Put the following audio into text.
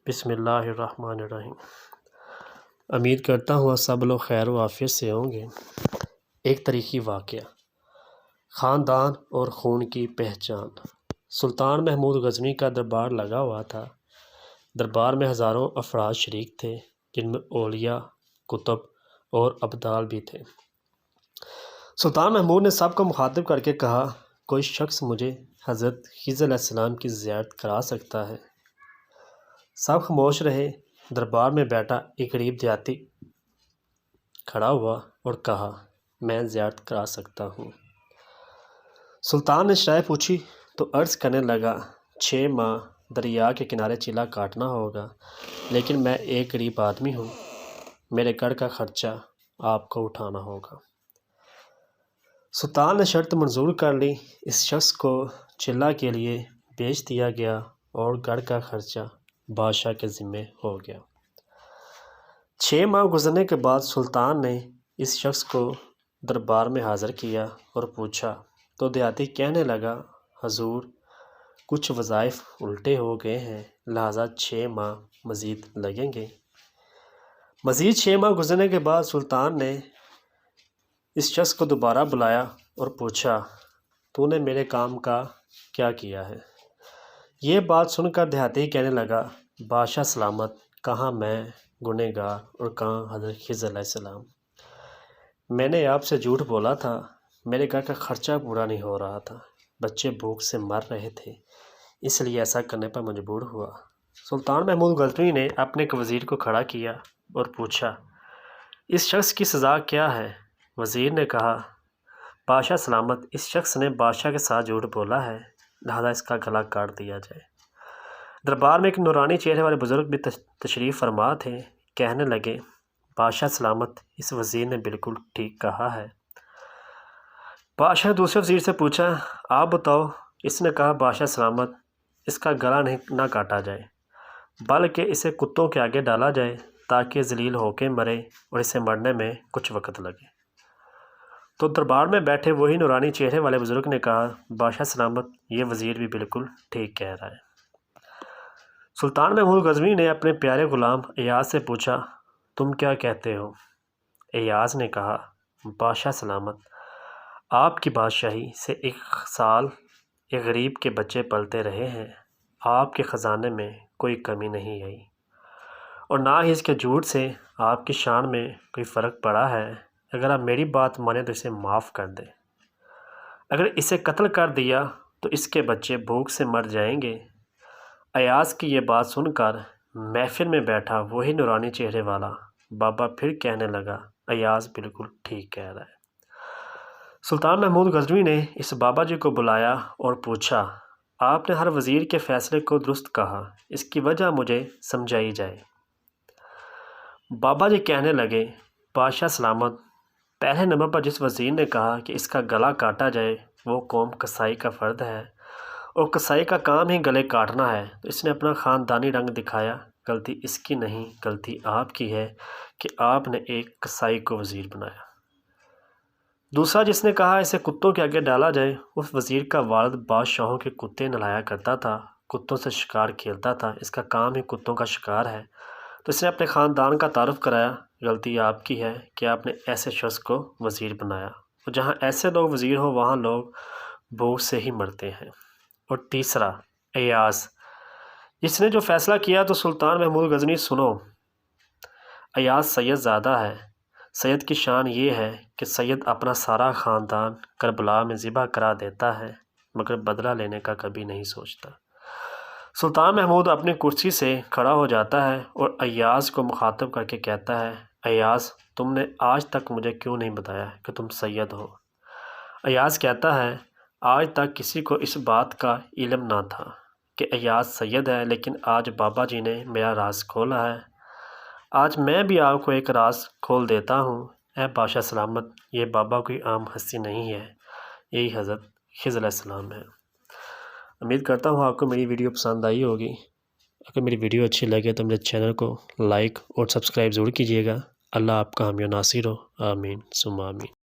بسم اللہ الرحمن الرحیم۔ امید کرتا ہوں سب لوگ خیر و عافیت سے ہوں گے۔ ایک تاریخی واقعہ، خاندان اور خون کی پہچان۔ سلطان محمود غزنوی کا دربار لگا ہوا تھا۔ دربار میں ہزاروں افراد شریک تھے، جن میں اولیاء، کتب اور ابدال بھی تھے۔ سلطان محمود نے سب کو مخاطب کر کے کہا، کوئی شخص مجھے حضرت خضر علیہ السلام کی زیارت کرا سکتا ہے؟ سب خاموش رہے۔ دربار میں بیٹھا ایک غریب دیہاتی کھڑا ہوا اور کہا، میں زیارت کرا سکتا ہوں۔ سلطان نے شرح پوچھی تو عرض کرنے لگا، 6 ماہ دریا کے کنارے چیلا کاٹنا ہوگا، لیکن میں ایک غریب آدمی ہوں، میرے گھر کا خرچہ آپ کو اٹھانا ہوگا۔ سلطان نے شرط منظور کر لی۔ اس شخص کو چیلا کے لیے بیچ دیا گیا اور گھر کا خرچہ بادشاہ کے ذمے ہو گیا۔ 6 ماہ گزرنے کے بعد سلطان نے اس شخص کو دربار میں حاضر کیا اور پوچھا تو دیہاتی کہنے لگا، حضور، کچھ وظائف الٹے ہو گئے ہیں، لہٰذا 6 ماہ مزید لگیں گے۔ مزید 6 ماہ گزرنے کے بعد سلطان نے اس شخص کو دوبارہ بلایا اور پوچھا، تو نے میرے کام کا کیا کیا ہے؟ یہ بات سن کر دیہاتی کہنے لگا، بادشاہ سلامت، کہاں میں گنہگار اور کہاں حضرت خضر علیہ السلام۔ میں نے آپ سے جھوٹ بولا تھا، میرے گھر کا خرچہ پورا نہیں ہو رہا تھا، بچے بھوک سے مر رہے تھے، اس لیے ایسا کرنے پر مجبور ہوا۔ سلطان محمود غزنوی نے اپنے ایک وزیر کو کھڑا کیا اور پوچھا، اس شخص کی سزا کیا ہے؟ وزیر نے کہا، بادشاہ سلامت، اس شخص نے بادشاہ کے ساتھ جھوٹ بولا ہے، لہذا اس کا گلا کاٹ دیا جائے۔ دربار میں ایک نورانی چہرے والے بزرگ بھی تشریف فرما تھے، کہنے لگے، بادشاہ سلامت، اس وزیر نے بالکل ٹھیک کہا ہے۔ بادشاہ نے دوسرے وزیر سے پوچھا، آپ بتاؤ۔ اس نے کہا، بادشاہ سلامت، اس کا گلا نہ کاٹا جائے، بلکہ اسے کتوں کے آگے ڈالا جائے تاکہ ذلیل ہو کے مرے اور اسے مرنے میں کچھ وقت لگے۔ تو دربار میں بیٹھے وہی نورانی چہرے والے بزرگ نے کہا، بادشاہ سلامت، یہ وزیر بھی بالکل ٹھیک کہہ رہا ہے۔ سلطان محمود غزنوی نے اپنے پیارے غلام ایاز سے پوچھا، تم کیا کہتے ہو؟ ایاز نے کہا، بادشاہ سلامت، آپ کی بادشاہی سے 1 سال ایک غریب کے بچے پلتے رہے ہیں، آپ کے خزانے میں کوئی کمی نہیں آئی، اور نہ ہی اس کے جھوٹ سے آپ کی شان میں کوئی فرق پڑا ہے۔ اگر آپ میری بات مانیں تو اسے معاف کر دیں، اگر اسے قتل کر دیا تو اس کے بچے بھوک سے مر جائیں گے۔ ایاز کی یہ بات سن کر محفل میں بیٹھا وہی نورانی چہرے والا بابا پھر کہنے لگا، ایاز بالکل ٹھیک کہہ رہا ہے۔ سلطان محمود غزنوی نے اس بابا جی کو بلایا اور پوچھا، آپ نے ہر وزیر کے فیصلے کو درست کہا، اس کی وجہ مجھے سمجھائی جائے۔ بابا جی کہنے لگے، بادشاہ سلامت، پہلے نمبر پر جس وزیر نے کہا کہ اس کا گلا کاٹا جائے وہ قوم قصائی کا فرد ہے، اور قصائی کا کام ہی گلے کاٹنا ہے، تو اس نے اپنا خاندانی رنگ دکھایا۔ غلطی اس کی نہیں، غلطی آپ کی ہے کہ آپ نے ایک قصائی کو وزیر بنایا۔ دوسرا جس نے کہا اسے کتوں کے آگے ڈالا جائے، اس وزیر کا والد بادشاہوں کے کتے نہلایا کرتا تھا، کتوں سے شکار کھیلتا تھا، اس کا کام ہی کتوں کا شکار ہے، تو اس نے اپنے خاندان کا تعارف کرایا۔ غلطی آپ کی ہے کہ آپ نے ایسے شخص کو وزیر بنایا، اور جہاں ایسے لوگ وزیر ہو وہاں لوگ بھوک سے ہی مرتے ہیں۔ اور تیسرا ایاز، جس نے جو فیصلہ کیا تو سلطان محمود غزنوی سنو، ایاز سید زادہ ہے۔ سید کی شان یہ ہے کہ سید اپنا سارا خاندان کربلا میں ذبح کرا دیتا ہے، مگر بدلہ لینے کا کبھی نہیں سوچتا۔ سلطان محمود اپنی کرسی سے کھڑا ہو جاتا ہے اور ایاز کو مخاطب کر کے کہتا ہے، ایاز، تم نے آج تک مجھے کیوں نہیں بتایا کہ تم سید ہو؟ ایاز کہتا ہے، آج تک کسی کو اس بات کا علم نہ تھا کہ ایاز سید ہے، لیکن آج بابا جی نے میرا راز کھولا ہے، آج میں بھی آپ کو ایک راز کھول دیتا ہوں۔ اے بادشاہ سلامت، یہ بابا کوئی عام ہستی نہیں ہے، یہی حضرت خضر علیہ السلام ہے۔ امید کرتا ہوں آپ کو میری ویڈیو پسند آئی ہوگی۔ اگر میری ویڈیو اچھی لگے تو میرے چینل کو لائک اور سبسکرائب ضرور کیجیے گا۔ اللہ آپ کا حامی و ناصر ہو، آمین ثم آمین۔